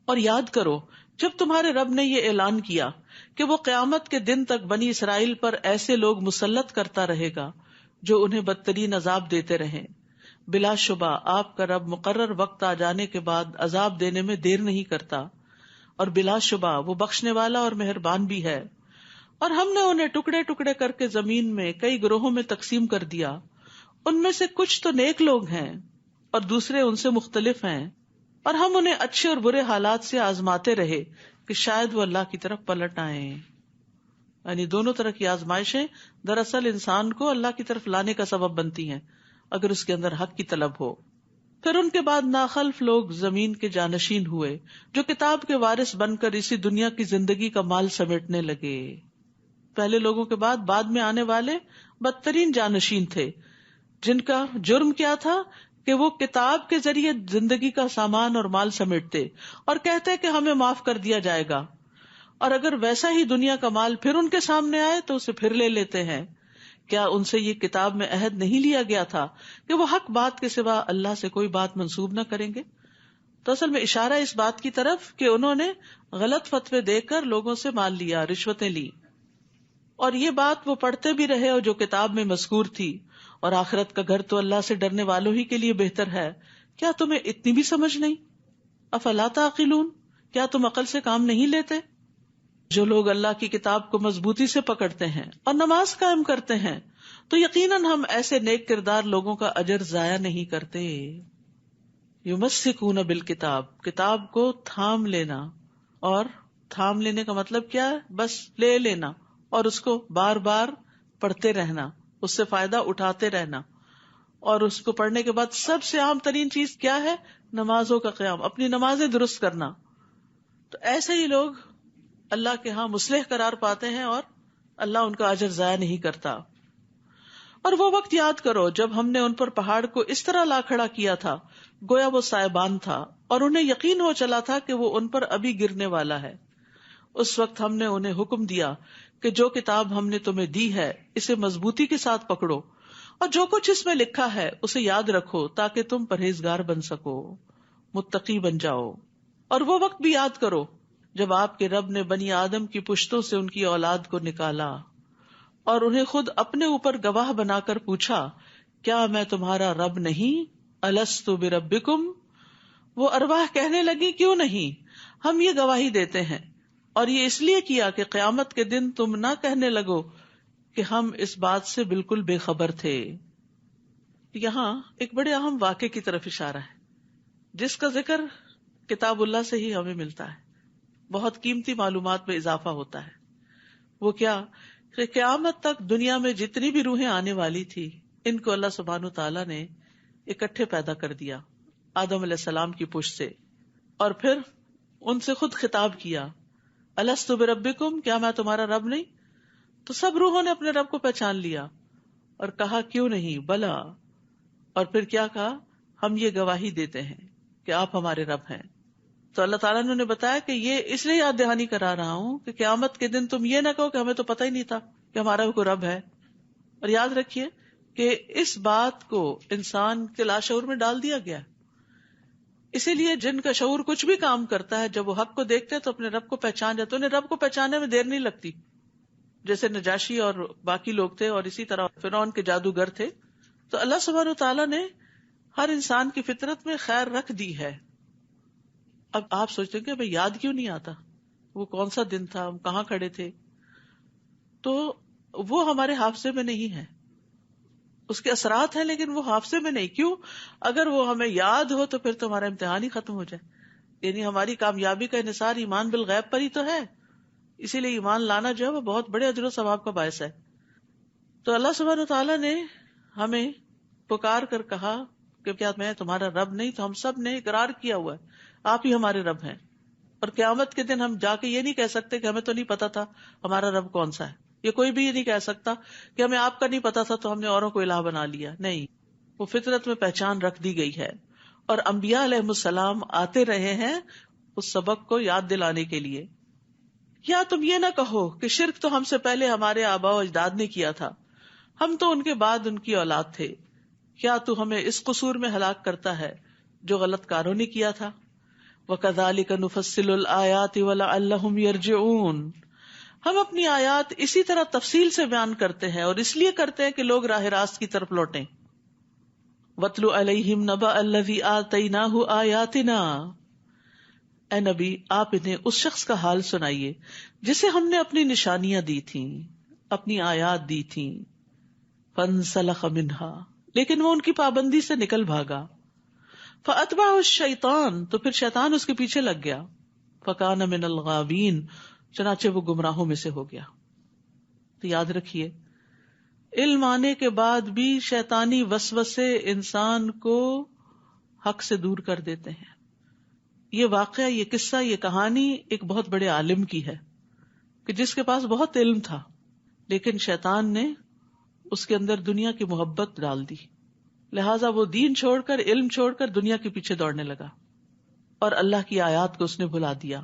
اور یاد کرو جب تمہارے رب نے یہ اعلان کیا کہ وہ قیامت کے دن تک بنی اسرائیل پر ایسے لوگ مسلط کرتا رہے گا جو انہیں بدترین عذاب دیتے رہیں، بلا شبہ آپ کا رب مقرر وقت آ جانے کے بعد عذاب دینے میں دیر نہیں کرتا، اور بلا شبہ وہ بخشنے والا اور مہربان بھی ہے۔ اور ہم نے انہیں ٹکڑے ٹکڑے کر کے زمین میں کئی گروہوں میں تقسیم کر دیا، ان میں سے کچھ تو نیک لوگ ہیں اور دوسرے ان سے مختلف ہیں، اور ہم انہیں اچھے اور برے حالات سے آزماتے رہے کہ شاید وہ اللہ کی طرف پلٹ آئیں۔ یعنی دونوں طرح کی آزمائشیں دراصل انسان کو اللہ کی طرف لانے کا سبب بنتی ہیں اگر اس کے اندر حق کی طلب ہو۔ پھر ان کے بعد ناخلف لوگ زمین کے جانشین ہوئے جو کتاب کے وارث بن کر اسی دنیا کی زندگی کا مال سمیٹنے لگے۔ پہلے لوگوں کے بعد میں آنے والے بدترین جانشین تھے، جن کا جرم کیا تھا کہ وہ کتاب کے ذریعے زندگی کا سامان اور مال سمیٹتے اور کہتے کہ ہمیں معاف کر دیا جائے گا، اور اگر ویسا ہی دنیا کا مال پھر ان کے سامنے آئے تو اسے پھر لے لیتے ہیں۔ کیا ان سے یہ کتاب میں عہد نہیں لیا گیا تھا کہ وہ حق بات کے سوا اللہ سے کوئی بات منسوب نہ کریں گے؟ تو اصل میں اشارہ اس بات کی طرف کہ انہوں نے غلط فتوے دے کر لوگوں سے مال لیا، رشوتیں لی، اور یہ بات وہ پڑھتے بھی رہے اور جو کتاب میں مذکور تھی، اور آخرت کا گھر تو اللہ سے ڈرنے والوں ہی کے لیے بہتر ہے۔ کیا تمہیں اتنی بھی سمجھ نہیں؟ افلا تعقلون، کیا تم عقل سے کام نہیں لیتے؟ جو لوگ اللہ کی کتاب کو مضبوطی سے پکڑتے ہیں اور نماز قائم کرتے ہیں تو یقیناً ہم ایسے نیک کردار لوگوں کا اجر ضائع نہیں کرتے۔ یمسکون بالکتاب، کتاب کو تھام لینا، اور تھام لینے کا مطلب کیا ہے؟ بس لے لینا اور اس کو بار بار پڑھتے رہنا، اس سے فائدہ اٹھاتے رہنا، اور اس کو پڑھنے کے بعد سب سے عام ترین چیز کیا ہے؟ نمازوں کا قیام، اپنی نمازیں درست کرنا۔ تو ایسے ہی لوگ اللہ کے ہاں مصلح قرار پاتے ہیں اور اللہ ان کا اجر ضائع نہیں کرتا۔ اور وہ وقت یاد کرو جب ہم نے ان پر پہاڑ کو اس طرح لا کھڑا کیا تھا گویا وہ سائبان تھا، اور انہیں یقین ہو چلا تھا کہ وہ ان پر ابھی گرنے والا ہے۔ اس وقت ہم نے انہیں حکم دیا کہ جو کتاب ہم نے تمہیں دی ہے اسے مضبوطی کے ساتھ پکڑو، اور جو کچھ اس میں لکھا ہے اسے یاد رکھو تاکہ تم پرہیزگار بن سکو، متقی بن جاؤ۔ اور وہ وقت بھی یاد کرو جب آپ کے رب نے بنی آدم کی پشتوں سے ان کی اولاد کو نکالا اور انہیں خود اپنے اوپر گواہ بنا کر پوچھا، کیا میں تمہارا رب نہیں؟ الستُ بربکم؟ وہ ارواح کہنے لگی، کیوں نہیں، ہم یہ گواہی دیتے ہیں، اور یہ اس لیے کیا کہ قیامت کے دن تم نہ کہنے لگو کہ ہم اس بات سے بالکل بے خبر تھے۔ یہاں ایک بڑے اہم واقعے کی طرف اشارہ ہے جس کا ذکر کتاب اللہ سے ہی ہمیں ملتا ہے، بہت قیمتی معلومات میں اضافہ ہوتا ہے۔ وہ کیا کہ قیامت تک دنیا میں جتنی بھی روحیں آنے والی تھی ان کو اللہ سبحانہ وتعالیٰ نے اکٹھے پیدا کر دیا آدم علیہ السلام کی پشت سے، اور پھر ان سے خود خطاب کیا، الستُ بربکم؟ کیا میں تمہارا رب نہیں؟ تو سب روحوں نے اپنے رب کو پہچان لیا اور کہا، کیوں نہیں، بلا۔ اور پھر کیا کہا؟ ہم یہ گواہی دیتے ہیں کہ آپ ہمارے رب ہیں۔ تو اللہ تعالیٰ نے بتایا کہ یہ اس لیے یاد دہانی کرا رہا ہوں کہ قیامت کے دن تم یہ نہ کہو کہ ہمیں تو پتہ ہی نہیں تھا کہ ہمارا کوئی رب ہے۔ اور یاد رکھیے کہ اس بات کو انسان کے لاشعور میں ڈال دیا گیا، اسی لیے جن کا شعور کچھ بھی کام کرتا ہے جب وہ حق کو دیکھتے ہیں تو اپنے رب کو پہچان جاتے، انہیں رب کو پہچاننے میں دیر نہیں لگتی، جیسے نجاشی اور باقی لوگ تھے، اور اسی طرح فرعون کے جادوگر تھے۔ تو اللہ سبحانہ وتعالیٰ نے ہر انسان کی فطرت میں خیر رکھ دی ہے۔ اب آپ سوچتے ہیں کہ ہمیں یاد کیوں نہیں آتا، وہ کون سا دن تھا، ہم کہاں کھڑے تھے؟ تو وہ ہمارے حافظے میں نہیں ہے، اس کے اثرات ہیں لیکن وہ حافظے میں نہیں۔ کیوں؟ اگر وہ ہمیں یاد ہو تو پھر تو ہمارا امتحان ہی ختم ہو جائے، یعنی ہماری کامیابی کا انحصار ایمان بالغیب پر ہی تو ہے، اسی لیے ایمان لانا جو ہے وہ بہت بڑے اجر و ثواب کا باعث ہے۔ تو اللہ سبحانہ وتعالیٰ نے ہمیں پکار کر کہا کہ کیا میں تمہارا رب نہیں؟ تو ہم سب نے اقرار کیا ہوا ہے آپ ہی ہمارے رب ہیں، اور قیامت کے دن ہم جا کے یہ نہیں کہہ سکتے کہ ہمیں تو نہیں پتا تھا ہمارا رب کون سا ہے، یہ کوئی بھی یہ نہیں کہہ سکتا کہ ہمیں آپ کا نہیں پتا تھا تو ہم نے اوروں کو الہ بنا لیا، نہیں، وہ فطرت میں پہچان رکھ دی گئی ہے، اور انبیاء علیہ السلام آتے رہے ہیں اس سبق کو یاد دلانے کے لیے۔ یا تم یہ نہ کہو کہ شرک تو ہم سے پہلے ہمارے آباء و اجداد نے کیا تھا، ہم تو ان کے بعد ان کی اولاد تھے، کیا تو ہمیں اس قصور میں ہلاک کرتا ہے جو غلط کاروں نے کیا تھا؟ وَكَذَلِكَ نُفَصِّلُ الْآيَاتِ وَلَعَلَّهُمْ يَرْجِعُونَ. ہم اپنی آیات اسی طرح تفصیل سے بیان کرتے ہیں اور اس لیے کرتے ہیں کہ لوگ راہ راست کی طرف لوٹیں. وَاتْلُ عَلَيْهِمْ نَبَأَ الَّذِي آتَيْنَاهُ آيَاتِنَا. اے نبی آپ انہیں اس شخص کا حال سنائیے جسے ہم نے اپنی نشانیاں دی تھیں، اپنی آیات دی تھیں. فَانْسَلَخَ مِنْهَا، لیکن وہ ان کی پابندی سے نکل بھاگا. فَأَتْبَعَهُ الشَّيْطَانُ، تو پھر شیطان اس کے پیچھے لگ گیا. فَكَانَ مِنَ الْغَاوِينَ، چنانچہ وہ گمراہوں میں سے ہو گیا. تو یاد رکھیے علم آنے کے بعد بھی شیطانی وسوسے انسان کو حق سے دور کر دیتے ہیں. یہ واقعہ، یہ قصہ، یہ کہانی ایک بہت بڑے عالم کی ہے کہ جس کے پاس بہت علم تھا، لیکن شیطان نے اس کے اندر دنیا کی محبت ڈال دی، لہٰذا وہ دین چھوڑ کر، علم چھوڑ کر دنیا کے پیچھے دوڑنے لگا اور اللہ کی آیات کو اس نے بھلا دیا.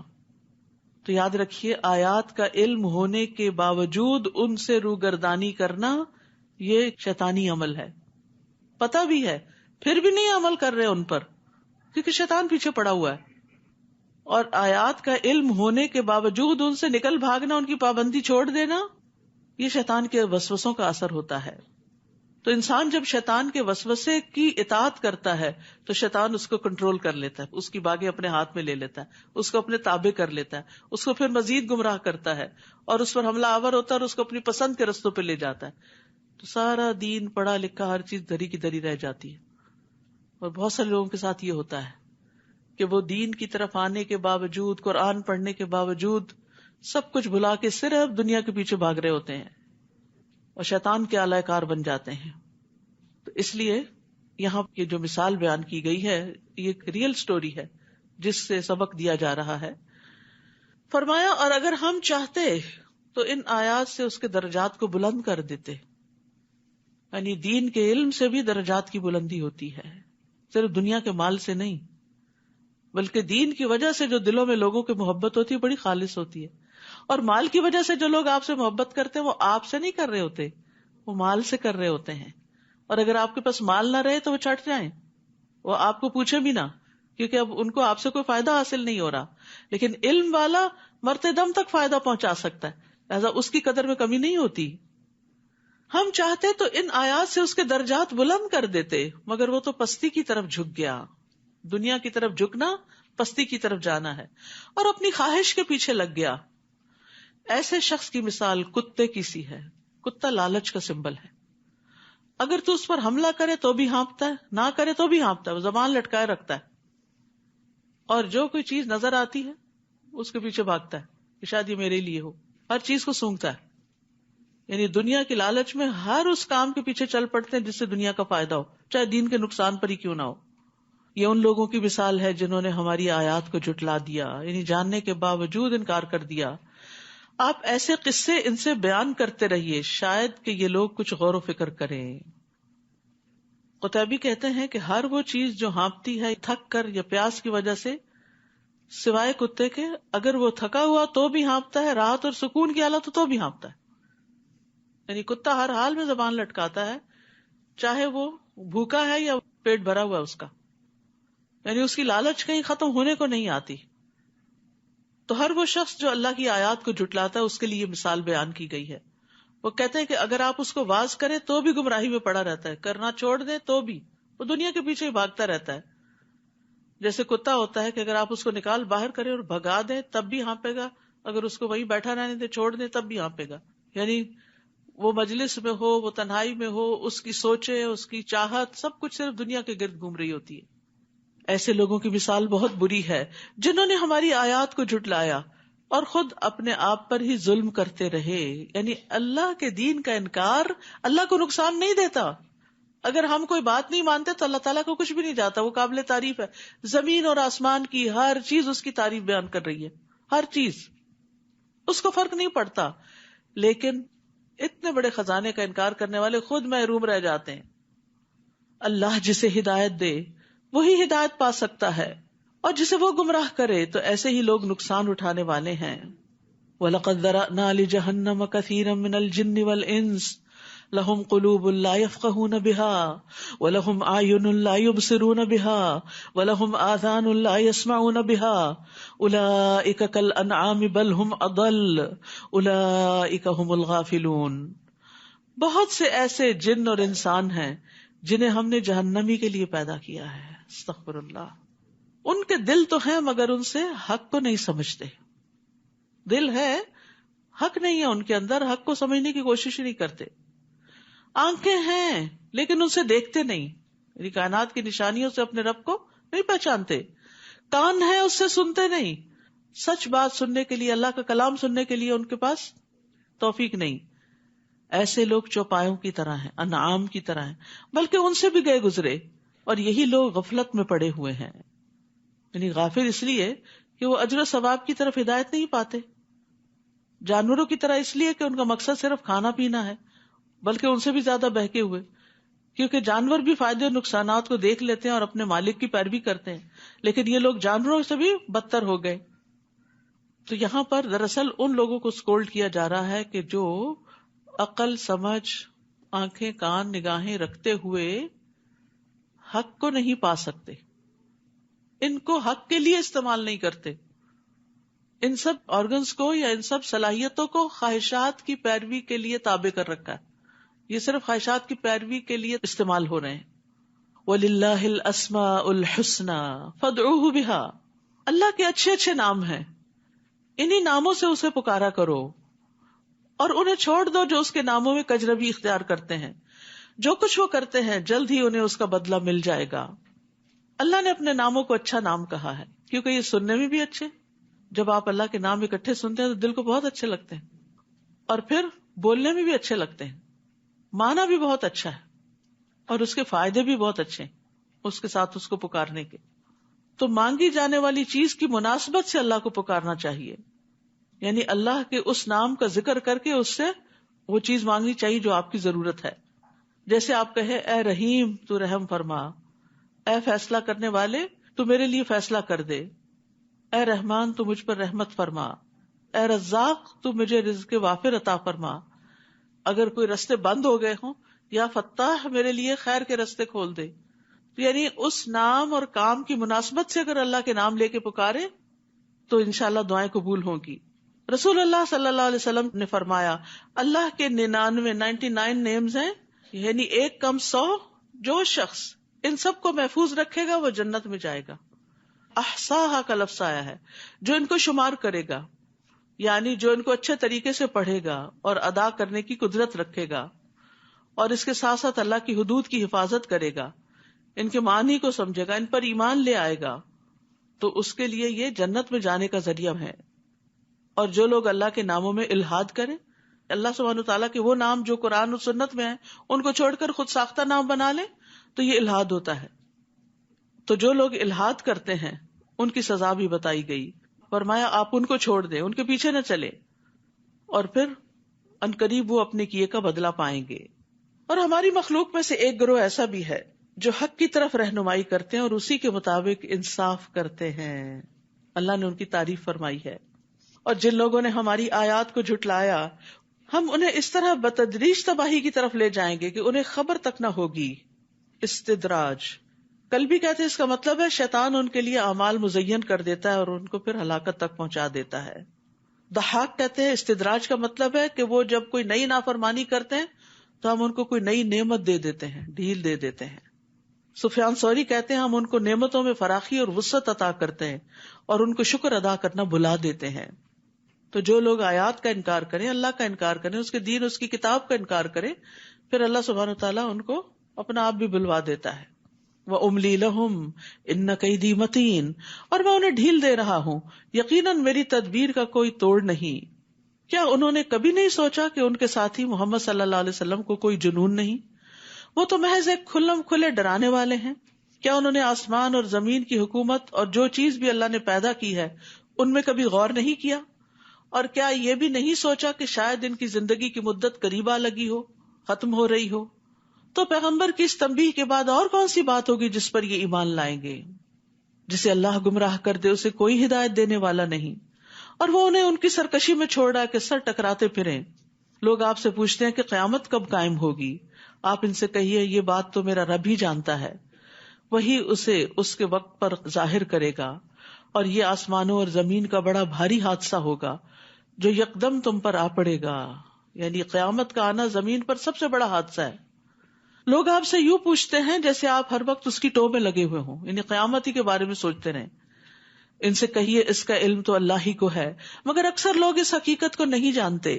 تو یاد رکھیے آیات کا علم ہونے کے باوجود ان سے روگردانی کرنا یہ شیطانی عمل ہے. پتہ بھی ہے پھر بھی نہیں عمل کر رہے ان پر، کیونکہ شیطان پیچھے پڑا ہوا ہے. اور آیات کا علم ہونے کے باوجود ان سے نکل بھاگنا، ان کی پابندی چھوڑ دینا، یہ شیطان کے وسوسوں کا اثر ہوتا ہے. تو انسان جب شیطان کے وسوسے کی اطاعت کرتا ہے تو شیطان اس کو کنٹرول کر لیتا ہے، اس کی باگیں اپنے ہاتھ میں لے لیتا ہے، اس کو اپنے تابع کر لیتا ہے، اس کو پھر مزید گمراہ کرتا ہے اور اس پر حملہ آور ہوتا ہے اور اس کو اپنی پسند کے رستوں پہ لے جاتا ہے. تو سارا دین، پڑھا لکھا، ہر چیز دری کی دری رہ جاتی ہے. اور بہت سارے لوگوں کے ساتھ یہ ہوتا ہے کہ وہ دین کی طرف آنے کے باوجود، قرآن پڑھنے کے باوجود سب کچھ بھلا کے صرف دنیا کے پیچھے بھاگ رہے ہوتے ہیں اور شیطان کے آلہ کار بن جاتے ہیں. تو اس لیے یہاں یہ جو مثال بیان کی گئی ہے یہ ایک ریئل سٹوری ہے جس سے سبق دیا جا رہا ہے. فرمایا اور اگر ہم چاہتے تو ان آیات سے اس کے درجات کو بلند کر دیتے. یعنی دین کے علم سے بھی درجات کی بلندی ہوتی ہے، صرف دنیا کے مال سے نہیں، بلکہ دین کی وجہ سے جو دلوں میں لوگوں کی محبت ہوتی ہے بڑی خالص ہوتی ہے. اور مال کی وجہ سے جو لوگ آپ سے محبت کرتے ہیں وہ آپ سے نہیں کر رہے ہوتے، وہ مال سے کر رہے ہوتے ہیں. اور اگر آپ کے پاس مال نہ رہے تو وہ چھٹ جائیں، وہ آپ کو پوچھے بھی نہ، کیونکہ اب ان کو آپ سے کوئی فائدہ حاصل نہیں ہو رہا. لیکن علم والا مرتے دم تک فائدہ پہنچا سکتا ہے، لہذا اس کی قدر میں کمی نہیں ہوتی. ہم چاہتے تو ان آیات سے اس کے درجات بلند کر دیتے، مگر وہ تو پستی کی طرف جھک گیا. دنیا کی طرف جھکنا پستی کی طرف جانا ہے اور اپنی خواہش کے پیچھے لگ گیا. ایسے شخص کی مثال کتے کی سی ہے. کتا لالچ کا سمبل ہے. اگر تو اس پر حملہ کرے تو بھی ہانپتا ہے، نہ کرے تو بھی ہانپتا ہے، وہ زبان لٹکائے رکھتا ہے اور جو کوئی چیز نظر آتی ہے اس کے پیچھے بھاگتا ہے کہ شاید یہ میرے لیے ہو. ہر چیز کو سونگتا ہے. یعنی دنیا کی لالچ میں ہر اس کام کے پیچھے چل پڑتے ہیں جس سے دنیا کا فائدہ ہو، چاہے دین کے نقصان پر ہی کیوں نہ ہو. یہ ان لوگوں کی مثال ہے جنہوں نے ہماری آیات کو جھٹلا دیا، یعنی جاننے کے باوجود انکار کر دیا. آپ ایسے قصے ان سے بیان کرتے رہیے، شاید کہ یہ لوگ کچھ غور و فکر کریں. قطبی کہتے ہیں کہ ہر وہ چیز جو ہانپتی ہے تھک کر یا پیاس کی وجہ سے، سوائے کتے کے، اگر وہ تھکا ہوا تو بھی ہانپتا ہے، راحت اور سکون کی حالت تو بھی ہانپتا ہے. یعنی کتا ہر حال میں زبان لٹکاتا ہے، چاہے وہ بھوکا ہے یا پیٹ بھرا ہوا ہے اس کا. یعنی اس کی لالچ کہیں ختم ہونے کو نہیں آتی. تو ہر وہ شخص جو اللہ کی آیات کو جھٹلاتا ہے اس کے لیے یہ مثال بیان کی گئی ہے. وہ کہتے ہیں کہ اگر آپ اس کو واز کریں تو بھی گمراہی میں پڑا رہتا ہے، کرنا چھوڑ دیں تو بھی وہ دنیا کے پیچھے ہی بھاگتا رہتا ہے. جیسے کتا ہوتا ہے کہ اگر آپ اس کو نکال باہر کریں اور بھگا دیں تب بھی ہانپے گا، اگر اس کو وہیں بیٹھا رہنے دیں، چھوڑ دیں تب بھی ہانپے گا. یعنی وہ مجلس میں ہو، وہ تنہائی میں ہو، اس کی سوچیں، اس کی چاہت، سب کچھ صرف دنیا کے گرد گھوم رہی ہوتی ہے. ایسے لوگوں کی مثال بہت بری ہے جنہوں نے ہماری آیات کو جھٹلایا اور خود اپنے آپ پر ہی ظلم کرتے رہے. یعنی اللہ کے دین کا انکار اللہ کو نقصان نہیں دیتا. اگر ہم کوئی بات نہیں مانتے تو اللہ تعالیٰ کو کچھ بھی نہیں جاتا، وہ قابل تعریف ہے. زمین اور آسمان کی ہر چیز اس کی تعریف بیان کر رہی ہے، ہر چیز، اس کو فرق نہیں پڑتا. لیکن اتنے بڑے خزانے کا انکار کرنے والے خود محروم رہ جاتے ہیں. اللہ جسے ہدایت دے وہی ہدایت پا سکتا ہے، اور جسے وہ گمراہ کرے تو ایسے ہی لوگ نقصان اٹھانے والے ہیں. وَلَقَدْ ذَرَأْنَا لِجَهَنَّمَ كَثِيرًا مِنَ الْجِنِّ وَالْإِنسِ لہم قلوب لا یفقہون بها ولہم اعین لا یبصرون بها ولہم آذان لا یسمعون بها اولئک کالانعام بل هم اضل اولئک هم الغافلون. بہت سے ایسے جن اور انسان ہیں جنہیں ہم نے جہنمی کے لیے پیدا کیا ہے. استغفر اللہ. ان کے دل تو ہیں مگر ان سے حق کو نہیں سمجھتے. دل ہے، حق نہیں ہے ان کے اندر، حق کو سمجھنے کی کوشش ہی نہیں کرتے. آنکھیں ہیں لیکن ان سے دیکھتے نہیں، یعنی کائنات کی نشانیوں سے اپنے رب کو نہیں پہچانتے. کان ہے، اس سے سنتے نہیں، سچ بات سننے کے لیے، اللہ کا کلام سننے کے لیے ان کے پاس توفیق نہیں. ایسے لوگ چوپایوں کی طرح ہیں، انعام کی طرح ہیں، بلکہ ان سے بھی گئے گزرے. اور یہی لوگ غفلت میں پڑے ہوئے ہیں. یعنی غافل اس لیے کہ وہ اجر و ثواب کی طرف ہدایت نہیں پاتے. جانوروں کی طرح اس لیے کہ ان کا مقصد صرف کھانا پینا ہے، بلکہ ان سے بھی زیادہ بہکے ہوئے، کیونکہ جانور بھی فائدے اور نقصانات کو دیکھ لیتے ہیں اور اپنے مالک کی پیروی کرتے ہیں، لیکن یہ لوگ جانوروں سے بھی بدتر ہو گئے. تو یہاں پر دراصل ان لوگوں کو سکولڈ کیا جا رہا ہے کہ جو عقل، سمجھ، آنکھیں، کان، نگاہیں رکھتے ہوئے حق کو نہیں پا سکتے، ان کو حق کے لیے استعمال نہیں کرتے. ان سب آرگنز کو یا ان سب صلاحیتوں کو خواہشات کی پیروی کے لیے تابع کر رکھا ہے. یہ صرف خواہشات کی پیروی کے لیے استعمال ہو رہے ہیں. وَلِلَّهِ الْأَسْمَاءُ الْحُسْنَى فَادْعُوهُ بِهَا. اللہ کے اچھے اچھے نام ہیں، انہی ناموں سے اسے پکارا کرو اور انہیں چھوڑ دو جو اس کے ناموں میں کجروی اختیار کرتے ہیں. جو کچھ وہ کرتے ہیں جلد ہی انہیں اس کا بدلہ مل جائے گا. اللہ نے اپنے ناموں کو اچھا نام کہا ہے کیونکہ یہ سننے میں بھی اچھے. جب آپ اللہ کے نام اکٹھے سنتے ہیں تو دل کو بہت اچھے لگتے ہیں، اور پھر بولنے میں بھی اچھے لگتے ہیں. معنی بھی بہت اچھا ہے اور اس کے فائدے بھی بہت اچھے ہیں اس کے ساتھ اس کو پکارنے کے. تو مانگی جانے والی چیز کی مناسبت سے اللہ کو پکارنا چاہیے، یعنی اللہ کے اس نام کا ذکر کر کے اس سے وہ چیز مانگنی چاہیے جو آپ کی ضرورت ہے. جیسے آپ کہے اے رحیم تو رحم فرما، اے فیصلہ کرنے والے تو میرے لیے فیصلہ کر دے، اے رحمان تو مجھ پر رحمت فرما، اے رزاق تو مجھے رزق وافر عطا فرما. اگر کوئی رستے بند ہو گئے ہوں، یا فتاح میرے لیے خیر کے رستے کھول دے. یعنی اس نام اور کام کی مناسبت سے اگر اللہ کے نام لے کے پکارے تو انشاءاللہ دعائیں قبول ہوں گی. رسول اللہ صلی اللہ علیہ وسلم نے فرمایا اللہ کے 99 نیمز ہیں، یعنی ایک کم 100. جو شخص ان سب کو محفوظ رکھے گا وہ جنت میں جائے گا. احصاہا کا لفظ آیا ہے، جو ان کو شمار کرے گا، یعنی جو ان کو اچھے طریقے سے پڑھے گا اور ادا کرنے کی قدرت رکھے گا، اور اس کے ساتھ ساتھ اللہ کی حدود کی حفاظت کرے گا، ان کے معنی کو سمجھے گا، ان پر ایمان لے آئے گا، تو اس کے لیے یہ جنت میں جانے کا ذریعہ ہے. اور جو لوگ اللہ کے ناموں میں الحاد کریں، اللہ سبحانہ وتعالیٰ کے وہ نام جو قرآن و سنت میں ہیں ان کو چھوڑ کر خود ساختہ نام بنا لیں تو یہ الحاد ہوتا ہے. تو جو لوگ الحاد کرتے ہیں ان کی سزا بھی بتائی گئی. فرمایا آپ ان کو چھوڑ دیں، ان کے پیچھے نہ چلے، اور پھر عنقریب وہ اپنے کیے کا بدلہ پائیں گے. اور ہماری مخلوق میں سے ایک گروہ ایسا بھی ہے جو حق کی طرف رہنمائی کرتے ہیں اور اسی کے مطابق انصاف کرتے ہیں. اللہ نے ان کی تعریف فرمائی ہے. اور جن لوگوں نے ہماری آیات کو جھٹلایا ہم انہیں اس طرح بتدریج تباہی کی طرف لے جائیں گے کہ انہیں خبر تک نہ ہوگی. استدراج کل بھی کہتے ہیں، اس کا مطلب ہے شیطان ان کے لیے اعمال مزین کر دیتا ہے اور ان کو پھر ہلاکت تک پہنچا دیتا ہے. ضحاک کہتے ہیں استدراج کا مطلب ہے کہ وہ جب کوئی نئی نافرمانی کرتے ہیں تو ہم ان کو کوئی نئی نعمت دے دیتے ہیں، ڈھیل دے دیتے ہیں. سفیان ثوری کہتے ہیں ہم ان کو نعمتوں میں فراخی اور وسعت عطا کرتے ہیں اور ان کو شکر ادا کرنا بھلا دیتے ہیں. تو جو لوگ آیات کا انکار کریں، اللہ کا انکار کریں، اس کے دین، اس کی کتاب کا انکار کریں، پھر اللہ سبحانہ وتعالیٰ ان کو اپنا آپ بھی بلوا دیتا ہے. وَأُمْلِي لَهُمْ إِنَّ كَيْدِي مَتِينٌ، اور میں انہیں ڈھیل دے رہا ہوں، یقیناً میری تدبیر کا کوئی توڑ نہیں. کیا انہوں نے کبھی نہیں سوچا کہ ان کے ساتھی محمد صلی اللہ علیہ وسلم کو کوئی جنون نہیں؟ وہ تو محض ایک کھلم کھلے ڈرانے والے ہیں. کیا انہوں نے آسمان اور زمین کی حکومت اور جو چیز بھی اللہ نے پیدا کی ہے ان میں کبھی غور نہیں کیا؟ اور کیا یہ بھی نہیں سوچا کہ شاید ان کی زندگی کی مدت قریب آ لگی ہو، ختم ہو رہی ہو؟ تو پیغمبر کی اس تنبیہ کے بعد اور کون سی بات ہوگی جس پر یہ ایمان لائیں گے؟ جسے اللہ گمراہ کر دے اسے کوئی ہدایت دینے والا نہیں، اور وہ انہیں ان کی سرکشی میں چھوڑا کہ سر ٹکراتے پھریں. لوگ آپ سے پوچھتے ہیں کہ قیامت کب قائم ہوگی، آپ ان سے کہیے یہ بات تو میرا رب ہی جانتا ہے، وہی اسے اس کے وقت پر ظاہر کرے گا، اور یہ آسمانوں اور زمین کا بڑا بھاری حادثہ ہوگا جو یکدم تم پر آ پڑے گا. یعنی قیامت کا آنا زمین پر سب سے بڑا حادثہ ہے. لوگ آپ سے یوں پوچھتے ہیں جیسے آپ ہر وقت اس کی ٹو میں لگے ہوئے ہوں، یعنی قیامت ہی کے بارے میں سوچتے رہیں. ان سے کہیے اس کا علم تو اللہ ہی کو ہے، مگر اکثر لوگ اس حقیقت کو نہیں جانتے.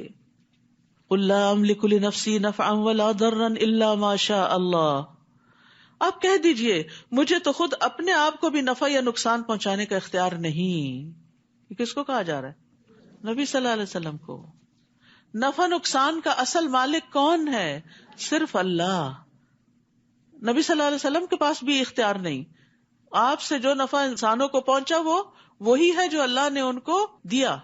قُل لَا أَمْلِكُ لِنَفْسِي نَفْعًا وَلَا ضَرًّا إِلَّا مَا شَاءَ اللَّهُ. آپ کہہ دیجئے مجھے تو خود اپنے آپ کو بھی نفع یا نقصان پہنچانے کا اختیار نہیں. یہ کس کو کہا جا رہا ہے؟ نبی صلی اللہ علیہ وسلم کو. نفع نقصان کا اصل مالک کون ہے؟ صرف اللہ. نبی صلی اللہ علیہ وسلم کے پاس بھی اختیار نہیں. آپ سے جو نفع انسانوں کو پہنچا وہ وہی ہے جو اللہ نے ان کو دیا،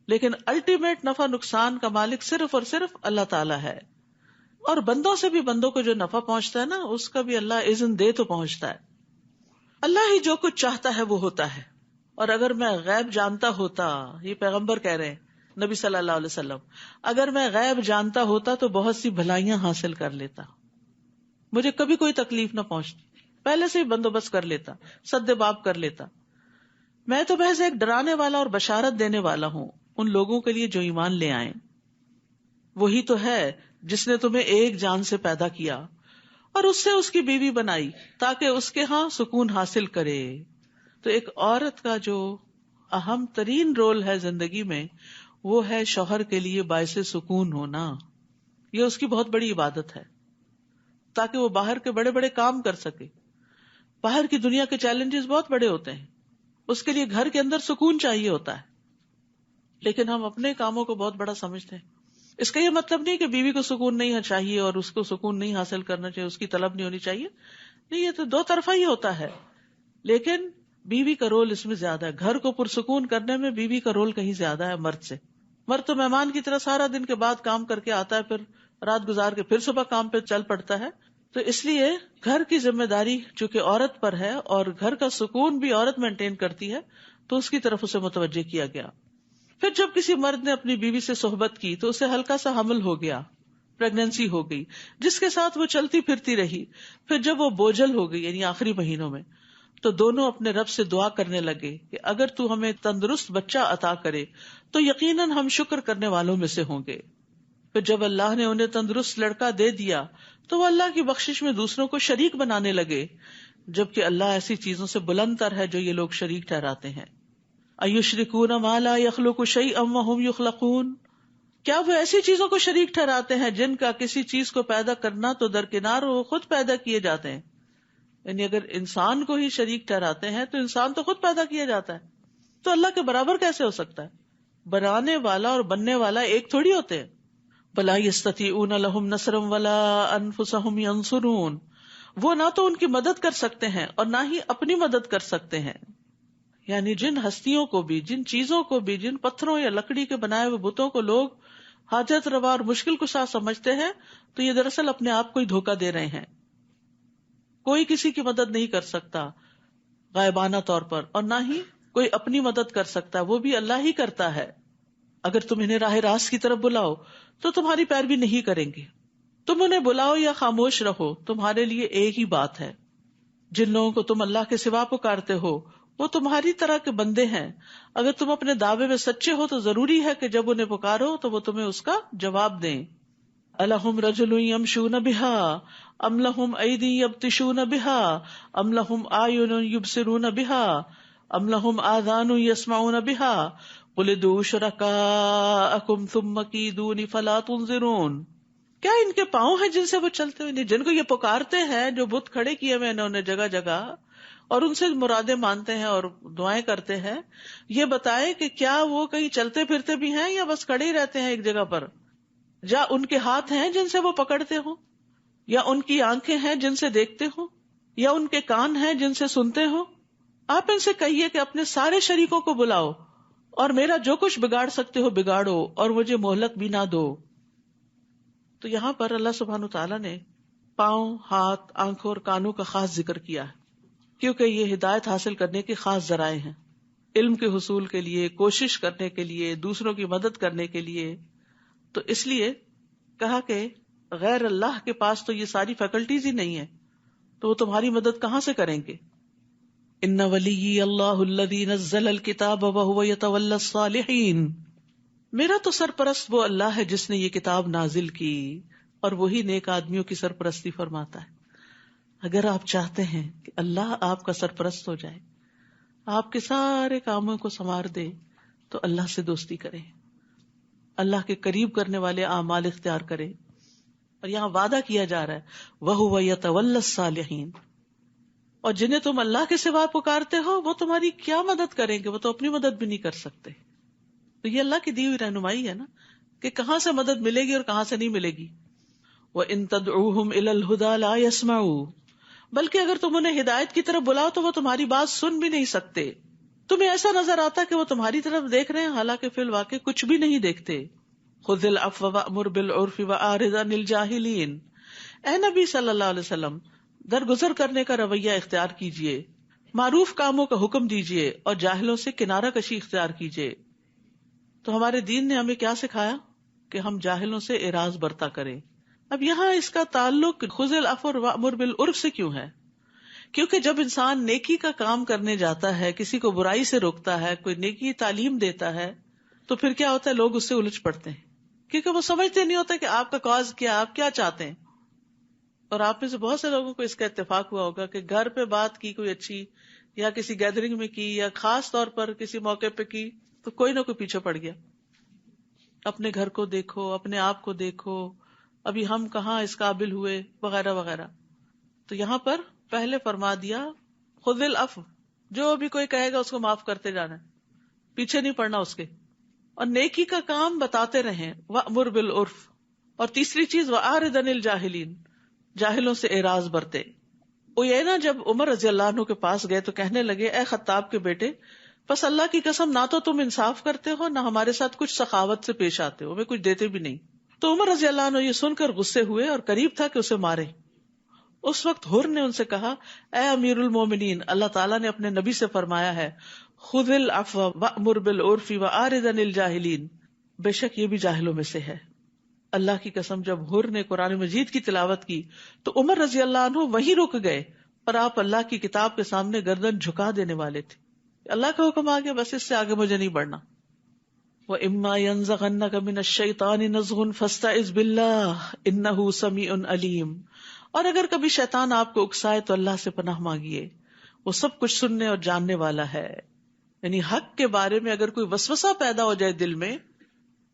لیکن الٹیمیٹ نفع نقصان کا مالک صرف اور صرف اللہ تعالیٰ ہے. اور بندوں سے بھی بندوں کو جو نفع پہنچتا ہے نا، اس کا بھی اللہ اذن دے تو پہنچتا ہے. اللہ ہی جو کچھ چاہتا ہے وہ ہوتا ہے. اور اگر میں غیب جانتا ہوتا، یہ پیغمبر کہہ رہے ہیں نبی صلی اللہ علیہ وسلم، اگر میں غیب جانتا ہوتا تو بہت سی بھلائیاں حاصل کر لیتا، مجھے کبھی کوئی تکلیف نہ پہنچتی، پہلے سے ہی بندوبست کر لیتا، سد باب کر لیتا. میں تو محض ایک ڈرانے والا اور بشارت دینے والا ہوں ان لوگوں کے لیے جو ایمان لے آئیں. وہی تو ہے جس نے تمہیں ایک جان سے پیدا کیا اور اس سے اس کی بیوی بنائی تاکہ اس کے ہاں سکون حاصل کرے. تو ایک عورت کا جو اہم ترین رول ہے زندگی میں وہ ہے شوہر کے لیے باعث سکون ہونا. یہ اس کی بہت بڑی عبادت ہے تاکہ وہ باہر کے بڑے بڑے کام کر سکے. باہر کی دنیا کے چیلنجز بہت بڑے ہوتے ہیں، اس کے لیے گھر کے اندر سکون چاہیے ہوتا ہے، لیکن ہم اپنے کاموں کو بہت بڑا سمجھتے ہیں. اس کا یہ مطلب نہیں کہ بیوی کو سکون نہیں چاہیے اور اس کو سکون نہیں حاصل کرنا چاہیے، اس کی طلب نہیں ہونی چاہیے. نہیں، یہ تو دو طرفہ ہی ہوتا ہے، لیکن بیوی کا رول اس میں زیادہ ہے. گھر کو پرسکون کرنے میں بیوی کا رول کہیں زیادہ ہے مرد سے. مرد تو مہمان کی طرح سارا دن کے بعد کام کر کے آتا ہے، پھر رات گزار کے پھر صبح کام پہ چل پڑتا ہے. تو اس لیے گھر کی ذمہ داری چونکہ عورت پر ہے اور گھر کا سکون بھی عورت مینٹین کرتی ہے، تو اس کی طرف اسے متوجہ کیا گیا. پھر جب کسی مرد نے اپنی بیوی سے صحبت کی تو اسے ہلکا سا حمل ہو گیا، پریگنینسی ہو گئی، جس کے ساتھ وہ چلتی پھرتی رہی. پھر جب وہ بوجھل ہو گئی یعنی آخری مہینوں میں، تو دونوں اپنے رب سے دعا کرنے لگے کہ اگر تو ہمیں تندرست بچہ عطا کرے تو یقیناً ہم شکر کرنے والوں میں سے ہوں گے. پھر جب اللہ نے انہیں تندرست لڑکا دے دیا تو وہ اللہ کی بخشش میں دوسروں کو شریک بنانے لگے، جبکہ اللہ ایسی چیزوں سے بلند تر ہے جو یہ لوگ شریک ٹھہراتے ہیں. اَیُشْرِکُونَ مَا لَا یَخْلُقُ شَیْئًا وَهُمْ یُخْلَقُونَ. کیا وہ ایسی چیزوں کو شریک ٹھہراتے ہیں جن کا کسی چیز کو پیدا کرنا تو درکنار وہ خود پیدا کیے جاتے ہیں. یعنی اگر انسان کو ہی شریک ٹھہراتے ہیں تو انسان تو خود پیدا کیا جاتا ہے، تو اللہ کے برابر کیسے ہو سکتا ہے؟ بنانے والا اور بننے والا ایک تھوڑی ہوتے ہیں. بَلَا يَسْتَطِيعُونَ لَهُمْ نَصْرًا وَلَا أَنفُسَهُمْ يَنصُرُونَ. وہ نہ تو ان کی مدد کر سکتے ہیں اور نہ ہی اپنی مدد کر سکتے ہیں. یعنی جن ہستیوں کو بھی، جن چیزوں کو بھی، جن پتھروں یا لکڑی کے بنائے ہوئے بتوں کو لوگ حاجت روا اور مشکل کشا سمجھتے ہیں، تو یہ دراصل اپنے آپ کو ہی دھوکہ دے رہے ہیں. کوئی کسی کی مدد نہیں کر سکتا غائبانہ طور پر، اور نہ ہی کوئی اپنی مدد کر سکتا، وہ بھی اللہ ہی کرتا ہے. اگر تم انہیں راہ راست کی طرف بلاؤ تو تمہاری پیروی نہیں کریں گے. تم انہیں بلاؤ یا خاموش رہو، تمہارے لیے ایک ہی بات ہے. جن لوگوں کو تم اللہ کے سوا پکارتے ہو وہ تمہاری طرح کے بندے ہیں. اگر تم اپنے دعوے میں سچے ہو تو ضروری ہے کہ جب انہیں پکارو تو وہ تمہیں اس کا جواب دیں. الہم رجل یمشون بها ام لہم ایدی یبطشون بها ام لہم اعین یبصرون بها ام لہم آذان یسمعون بها قل ادعوا شرکاءکم ثم کیدون فلا تنظرون. کیا ان کے پاؤں ہیں جن سے وہ چلتے ہوئے، جن کو یہ پکارتے ہیں، جو بت کھڑے کیے ہوئے انہوں نے جگہ جگہ اور ان سے مرادیں مانتے ہیں اور دعائیں کرتے ہیں، یہ بتائے کہ کیا وہ کہیں چلتے پھرتے بھی ہیں یا بس کھڑے ہی رہتے ہیں ایک جگہ پر؟ یا ان کے ہاتھ ہیں جن سے وہ پکڑتے ہوں، یا ان کی آنکھیں ہیں جن سے دیکھتے ہوں، یا ان کے کان ہیں جن سے سنتے ہوں؟ آپ ان سے کہیے کہ اپنے سارے شریکوں کو بلاؤ اور میرا جو کچھ بگاڑ سکتے ہو بگاڑو اور مجھے مہلت بھی نہ دو. تو یہاں پر اللہ سبحانہ تعالیٰ نے پاؤں، ہاتھ، آنکھوں اور کانوں کا خاص ذکر کیا ہے، کیونکہ یہ ہدایت حاصل کرنے کے خاص ذرائع ہیں، علم کے حصول کے لیے، کوشش کرنے کے لیے، دوسروں کی مدد کرنے کے لیے. تو اس لیے کہا کہ غیر اللہ کے پاس تو یہ ساری فیکلٹیز ہی نہیں ہے، تو وہ تمہاری مدد کہاں سے کریں گے؟ ان ولی اللہ الذی نزل الکتاب وہو یتولی الصالحین، میرا تو سرپرست وہ اللہ ہے جس نے یہ کتاب نازل کی اور وہی نیک آدمیوں کی سرپرستی فرماتا ہے. اگر آپ چاہتے ہیں کہ اللہ آپ کا سرپرست ہو جائے، آپ کے سارے کاموں کو سنوار دے، تو اللہ سے دوستی کریں، اللہ کے قریب کرنے والے اعمال اختیار کریں. اور یہاں وعدہ کیا جا رہا ہے وَهُوَ يَتَوَلَّى الصَّالِحِينَ، اور جنہیں تم اللہ کے سوا پکارتے ہو وہ تمہاری کیا مدد کریں گے؟ وہ تو اپنی مدد بھی نہیں کر سکتے. تو یہ اللہ کی دی ہوئی رہنمائی ہے نا کہ کہاں سے مدد ملے گی اور کہاں سے نہیں ملے گی. وَإِن تَدْعُوهُمْ إِلَى الْهُدَى لَا يَسْمَعُوا، بلکہ اگر تم انہیں ہدایت کی طرف بلاؤ تو وہ تمہاری بات سن بھی نہیں سکتے. تمہیں ایسا نظر آتا کہ وہ تمہاری طرف دیکھ رہے ہیں، حالانکہ فی الواقع کچھ بھی نہیں دیکھتے. خُذِ الْعَفْوَ وَأْمُرْ بِالْعُرْفِ وَأَعْرِضْ عَنِ الْجَاهِلِينَ، اے نبی صلی اللہ علیہ وسلم درگزر کرنے کا رویہ اختیار کیجئے، معروف کاموں کا حکم دیجئے اور جاہلوں سے کنارہ کشی اختیار کیجئے. تو ہمارے دین نے ہمیں کیا سکھایا کہ ہم جاہلوں سے اعراض برتا کریں. اب یہاں اس کا تعلق خذ العفو وامر بالعرف سے کیوں ہے؟ کیونکہ جب انسان نیکی کا کام کرنے جاتا ہے، کسی کو برائی سے روکتا ہے، کوئی نیکی تعلیم دیتا ہے، تو پھر کیا ہوتا ہے؟ لوگ اس سے الجھ پڑتے ہیں، کیونکہ وہ سمجھتے نہیں ہوتا کہ آپ کا کاز کیا، آپ کیا چاہتے ہیں. اور آپ میں سے بہت سے لوگوں کو اس کا اتفاق ہوا ہوگا کہ گھر پہ بات کی کوئی اچھی، یا کسی گیدرنگ میں کی، یا خاص طور پر کسی موقع پہ کی، تو کوئی نہ کوئی پیچھے پڑ گیا. اپنے گھر کو دیکھو، اپنے آپ کو دیکھو، ابھی ہم کہاں اس قابل ہوئے، وغیرہ وغیرہ. تو یہاں پر پہلے فرما دیا خذ العفو، جو بھی کوئی کہے گا اس کو معاف کرتے جانا، پیچھے نہیں پڑنا اس کے، اور نیکی کا کام بتاتے رہیں. وامر بالعرف، اور تیسری چیز واعرض عن الجاہلین، جاہلوں سے اعراض برتے. یہ نا جب عمر رضی اللہ عنہ کے پاس گئے تو کہنے لگے اے خطاب کے بیٹے، بس اللہ کی قسم نہ تو تم انصاف کرتے ہو، نہ ہمارے ساتھ کچھ سخاوت سے پیش آتے ہو، ہمیں کچھ دیتے بھی نہیں. تو عمر رضی اللہ عنہ یہ سن کر غصے ہوئے اور قریب تھا کہ اسے مارے. اس وقت حر نے ان سے کہا اے امیر المومنین، اللہ تعالیٰ نے اپنے نبی سے فرمایا ہے خذ العفو وامر بالعرف واعرض عن الجاہلین، بے شک یہ بھی جاہلوں میں سے ہے. اللہ کی قسم جب حر نے قرآن مجید کی تلاوت کی تو عمر رضی اللہ عنہ وہیں رک گئے، اور آپ اللہ کی کتاب کے سامنے گردن جھکا دینے والے تھے. اللہ کا حکم آ گیا، بس اس سے آگے مجھے نہیں بڑھنا. وَإِمَّا يَنزَغَنَّكَ مِنَ الشَّيْطَانِ نَزْغٌ فَاسْتَعِذْ بِاللَّهِ إِنَّهُ سَمِيعٌ عَلِيمٌ، اور اگر کبھی شیطان آپ کو اکسائے تو اللہ سے پناہ مانگیے، وہ سب کچھ سننے اور جاننے والا ہے. یعنی حق کے بارے میں اگر کوئی وسوسہ پیدا ہو جائے دل میں،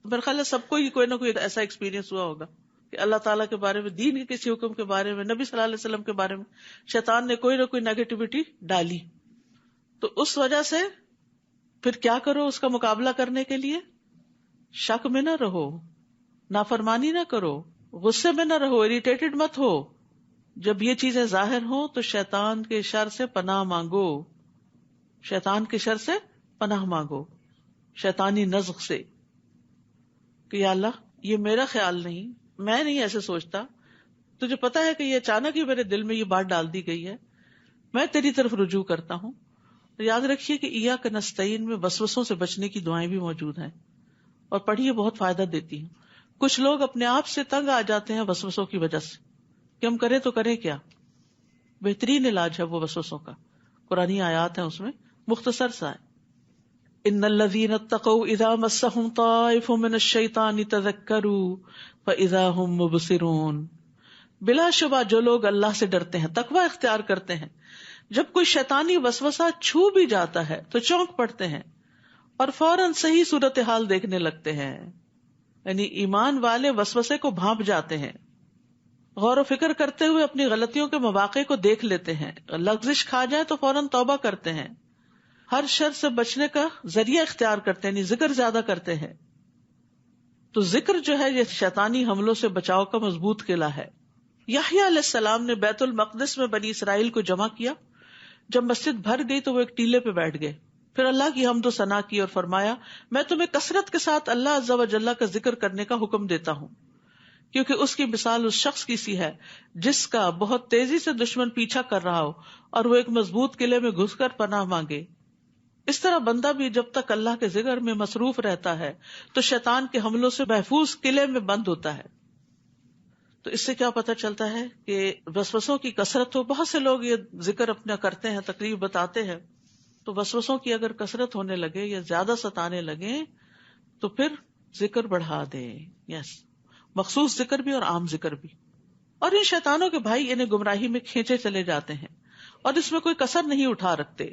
میرا خیال ہے سب کو ہی کوئی نہ کوئی ایسا ایکسپیرینس ہوا ہوگا کہ اللہ تعالیٰ کے بارے میں، دین کے کسی حکم کے بارے میں، نبی صلی اللہ علیہ وسلم کے بارے میں شیطان نے کوئی نہ کوئی نیگیٹیوٹی ڈالی، تو اس وجہ سے پھر کیا کرو اس کا مقابلہ کرنے کے لیے؟ شک میں نہ رہو، نافرمانی نہ کرو، غصے میں نہ رہو، اریٹیٹڈ مت ہو. جب یہ چیزیں ظاہر ہوں تو شیطان کے شر سے پناہ مانگو، شیطان کے شر سے پناہ مانگو، شیطانی نزغ سے، کہ یا اللہ یہ میرا خیال نہیں، میں نہیں ایسے سوچتا، تجھے پتا ہے کہ یہ اچانک ہی میرے دل میں یہ بات ڈال دی گئی ہے، میں تیری طرف رجوع کرتا ہوں. تو یاد رکھیے کہ ایاک نستعین میں وسوسوں سے بچنے کی دعائیں بھی موجود ہیں، اور پڑھیے بہت فائدہ دیتی ہیں. کچھ لوگ اپنے آپ سے تنگ آ جاتے ہیں وسوسوں کی وجہ سے کہ ہم کریں تو کریں کیا. بہترین علاج ہے وہ وسوسوں کا، قرآنی آیات ہیں اس میں، مختصر سا ہے. ان الذین اتقوا اذا مسهم طائف من الشیطان تذکروا فاذا هم مبصرون، بلا شبہ جو لوگ اللہ سے ڈرتے ہیں، تقوی اختیار کرتے ہیں، جب کوئی شیطانی وسوسہ چھو بھی جاتا ہے تو چونک پڑتے ہیں اور فوراً صحیح صورتحال دیکھنے لگتے ہیں. یعنی ایمان والے وسوسے کو بھانپ جاتے ہیں، غور و فکر کرتے ہوئے اپنی غلطیوں کے مواقع کو دیکھ لیتے ہیں، لغزش کھا جائے تو فوراً توبہ کرتے ہیں، ہر شر سے بچنے کا ذریعہ اختیار کرتے ہیں، یعنی ذکر زیادہ کرتے ہیں. تو ذکر جو ہے یہ شیطانی حملوں سے بچاؤ کا مضبوط قلعہ ہے. یحییٰ علیہ السلام نے بیت المقدس میں بنی اسرائیل کو جمع کیا. جب مسجد بھر گئی تو وہ ایک ٹیلے پہ بیٹھ گئے، پھر اللہ کی حمد و ثنا کی اور فرمایا میں تمہیں کثرت کے ساتھ اللہ عز و جل کا ذکر کرنے کا حکم دیتا ہوں، کیونکہ اس کی مثال اس شخص کی سی ہے جس کا بہت تیزی سے دشمن پیچھا کر رہا ہو اور وہ ایک مضبوط قلعے میں گھس کر پناہ مانگے. اس طرح بندہ بھی جب تک اللہ کے ذکر میں مصروف رہتا ہے تو شیطان کے حملوں سے محفوظ قلعے میں بند ہوتا ہے. تو اس سے کیا پتہ چلتا ہے کہ وسوسوں کی کثرت ہو. بہت سے لوگ یہ ذکر اپنا کرتے ہیں، تقریب بتاتے ہیں، تو وسوسوں کی اگر کثرت ہونے لگے یا زیادہ ستانے لگے تو پھر ذکر بڑھا دے. مخصوص ذکر بھی اور عام ذکر بھی. اور ان شیطانوں کے بھائی انہیں گمراہی میں کھینچے چلے جاتے ہیں اور اس میں کوئی کسر نہیں اٹھا رکھتے.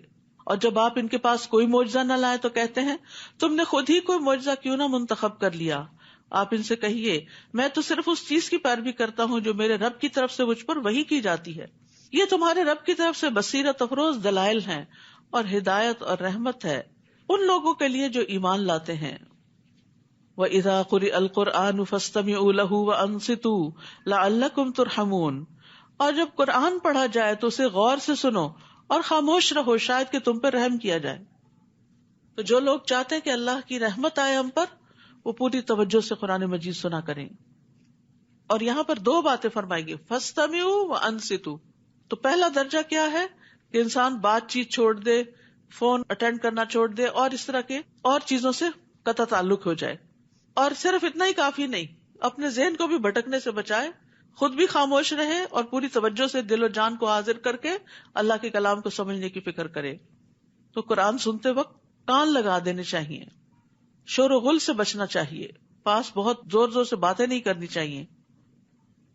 اور جب آپ ان کے پاس کوئی معجزہ نہ لائے تو کہتے ہیں تم نے خود ہی کوئی معجزہ کیوں نہ منتخب کر لیا. آپ ان سے کہیے میں تو صرف اس چیز کی پیروی کرتا ہوں جو میرے رب کی طرف سے مجھ پر وحی کی جاتی ہے. یہ تمہارے رب کی طرف سے بصیرت افروز دلائل ہیں اور ہدایت اور رحمت ہے ان لوگوں کے لیے جو ایمان لاتے ہیں. وَإِذَا قُرِئَ الْقُرْآنُ فَاسْتَمِعُوا لَهُ وَأَنصِتُوا لَعَلَّكُمْ تُرْحَمُونَ. اور جب قرآن پڑھا جائے تو اسے غور سے سنو اور خاموش رہو شاید کہ تم پر رحم کیا جائے. تو جو لوگ چاہتے ہیں کہ اللہ کی رحمت آئے ہم پر، وہ پوری توجہ سے قرآن مجید سنا کریں. اور یہاں پر دو باتیں فرمائی گئی، فَاسْتَمِعُوا وَأَنصِتُوا. تو پہلا درجہ کیا ہے کہ انسان بات چیت چھوڑ دے، فون اٹینڈ کرنا چھوڑ دے اور اس طرح کے اور چیزوں سے قطع تعلق ہو جائے. اور صرف اتنا ہی کافی نہیں، اپنے ذہن کو بھی بھٹکنے سے بچائے، خود بھی خاموش رہے اور پوری توجہ سے دل و جان کو حاضر کر کے اللہ کے کلام کو سمجھنے کی فکر کرے. تو قرآن سنتے وقت کان لگا دینے چاہیے، شور و غل سے بچنا چاہیے، پاس بہت زور زور سے باتیں نہیں کرنی چاہیے.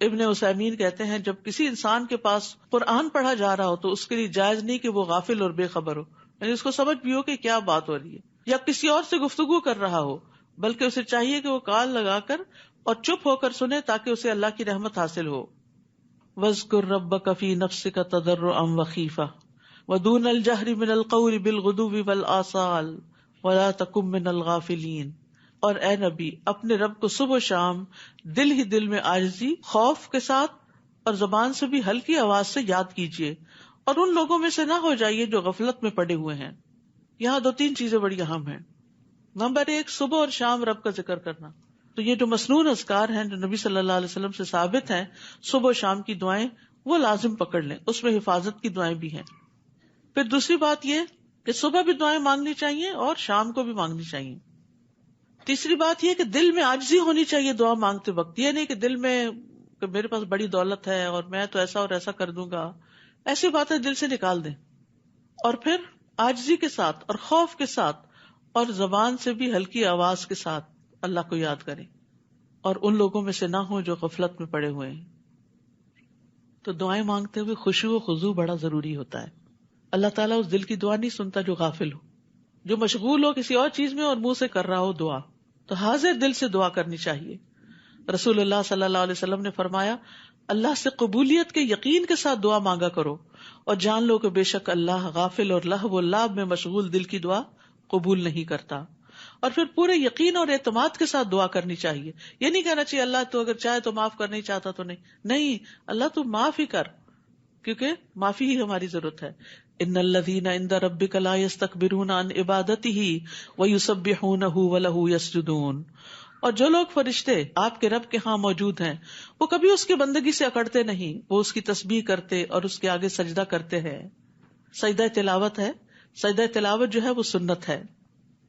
ابن عثیمین کہتے ہیں جب کسی انسان کے پاس قرآن پڑھا جا رہا ہو تو اس کے لیے جائز نہیں کہ وہ غافل اور بے خبر ہو، یعنی اس کو سمجھ بھی ہو کہ کیا بات ہو رہی ہے، یا کسی اور سے گفتگو کر رہا ہو، بلکہ اسے چاہیے کہ وہ کان لگا کر اور چپ ہو کر سنے تاکہ اسے اللہ کی رحمت حاصل ہو. وَاذْكُرْ رَبَّكَ فِي نَفْسِكَ تَضَرُّعًا وَخِيفَةً وَدُونَ الْجَهْرِ مِنَ الْقَوْلِ بِالْغُدُوِّ وَالْآصَالِ وَلَا تَكُن مِّنَ الْغَافِلِينَ. اور اے نبی اپنے رب کو صبح و شام دل ہی دل میں عاجزی، خوف کے ساتھ اور زبان سے بھی ہلکی آواز سے یاد کیجیے، اور ان لوگوں میں سے نہ ہو جائیے جو غفلت میں پڑے ہوئے ہیں. یہاں دو تین چیزیں بڑی اہم ہیں. نمبر 1، صبح اور شام رب کا ذکر کرنا. تو یہ جو مسنون اذکار ہیں جو نبی صلی اللہ علیہ وسلم سے ثابت ہیں، صبح و شام کی دعائیں وہ لازم پکڑ لیں، اس میں حفاظت کی دعائیں بھی ہیں. پھر دوسری بات یہ کہ صبح بھی دعائیں مانگنی چاہیے اور شام کو بھی مانگنی چاہیے. تیسری بات یہ کہ دل میں عاجزی ہونی چاہیے دعا مانگتے وقت. یہ نہیں کہ دل میں کہ میرے پاس بڑی دولت ہے اور میں تو ایسا اور ایسا کر دوں گا، ایسی باتیں دل سے نکال دیں. اور پھر عاجزی کے ساتھ اور خوف کے ساتھ اور زبان سے بھی ہلکی آواز کے ساتھ اللہ کو یاد کریں، اور ان لوگوں میں سے نہ ہوں جو غفلت میں پڑے ہوئے ہیں. تو دعائیں مانگتے ہوئے خشوع و خضوع بڑا ضروری ہوتا ہے. اللہ تعالیٰ اس دل کی دعا نہیں سنتا جو غافل ہو، جو مشغول ہو کسی اور چیز میں اور منہ سے کر رہا ہو دعا. تو حاضر دل سے دعا کرنی چاہیے. رسول اللہ صلی اللہ علیہ وسلم نے فرمایا اللہ سے قبولیت کے یقین کے ساتھ دعا مانگا کرو اور جان لو کہ بے شک اللہ غافل اور لہو و لعب میں مشغول دل کی دعا قبول نہیں کرتا. اور پھر پورے یقین اور اعتماد کے ساتھ دعا کرنی چاہیے. یہ نہیں کہنا چاہیے اللہ تو اگر چاہے تو معاف کر، نہیں چاہتا تو نہیں، اللہ تو معاف ہی کر، کیونکہ معافی ہی ہماری ضرورت ہے. ان الذین عند ربک لا یستکبرون عن عبادتہ ویسبحونہ ولہ یسجدون. اور جو لوگ فرشتے آپ کے رب کے ہاں موجود ہیں وہ کبھی اس کی بندگی سے اکڑتے نہیں، وہ اس کی تسبیح کرتے اور اس کے آگے سجدہ کرتے ہیں. سجدہ تلاوت ہے، سجدہ تلاوت جو ہے وہ سنت ہے.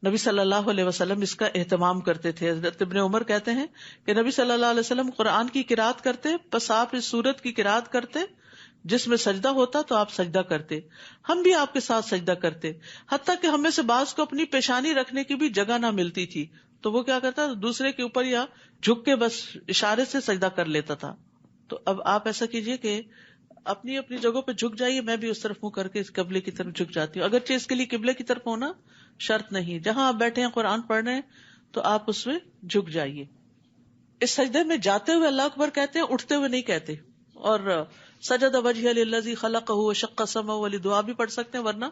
نبی صلی اللہ علیہ وسلم اس کا اہتمام کرتے تھے. حضرت ابن عمر کہتے ہیں کہ نبی صلی اللہ علیہ وسلم قرآن کی قرات کرتے، بس آپ اس سورت کی قرات کرتے جس میں سجدہ ہوتا تو آپ سجدہ کرتے، ہم بھی آپ کے ساتھ سجدہ کرتے، حتیٰ کہ ہم میں سے بعض کو اپنی پیشانی رکھنے کی بھی جگہ نہ ملتی تھی تو وہ کیا کرتا دوسرے کے اوپر یا جھک کے بس اشارے سے سجدہ کر لیتا تھا. تو اب آپ ایسا کیجئے کہ اپنی اپنی جگہوں پہ جھک جائیے. میں بھی اس طرف منہ کر کے قبلے کی طرف جھک جاتی ہوں، اگرچہ اس کے لیے قبلے کی طرف ہونا شرط نہیں. جہاں آپ بیٹھے ہیں قرآن پڑھ رہے ہیں تو آپ اس میں جھک جائیے. اس سجدے میں جاتے ہوئے اللہ اکبر کہتے ہیں، اٹھتے ہوئے نہیں کہتے. اور سجد وجہ للذی خلقہ وشق سمعہ والی دعا بھی پڑھ سکتے ہیں، ورنہ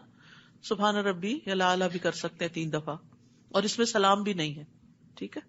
سبحان ربی الاعلی بھی کر سکتے ہیں 3 دفعہ. اور اس میں سلام بھی نہیں ہے. ٹھیک ہے.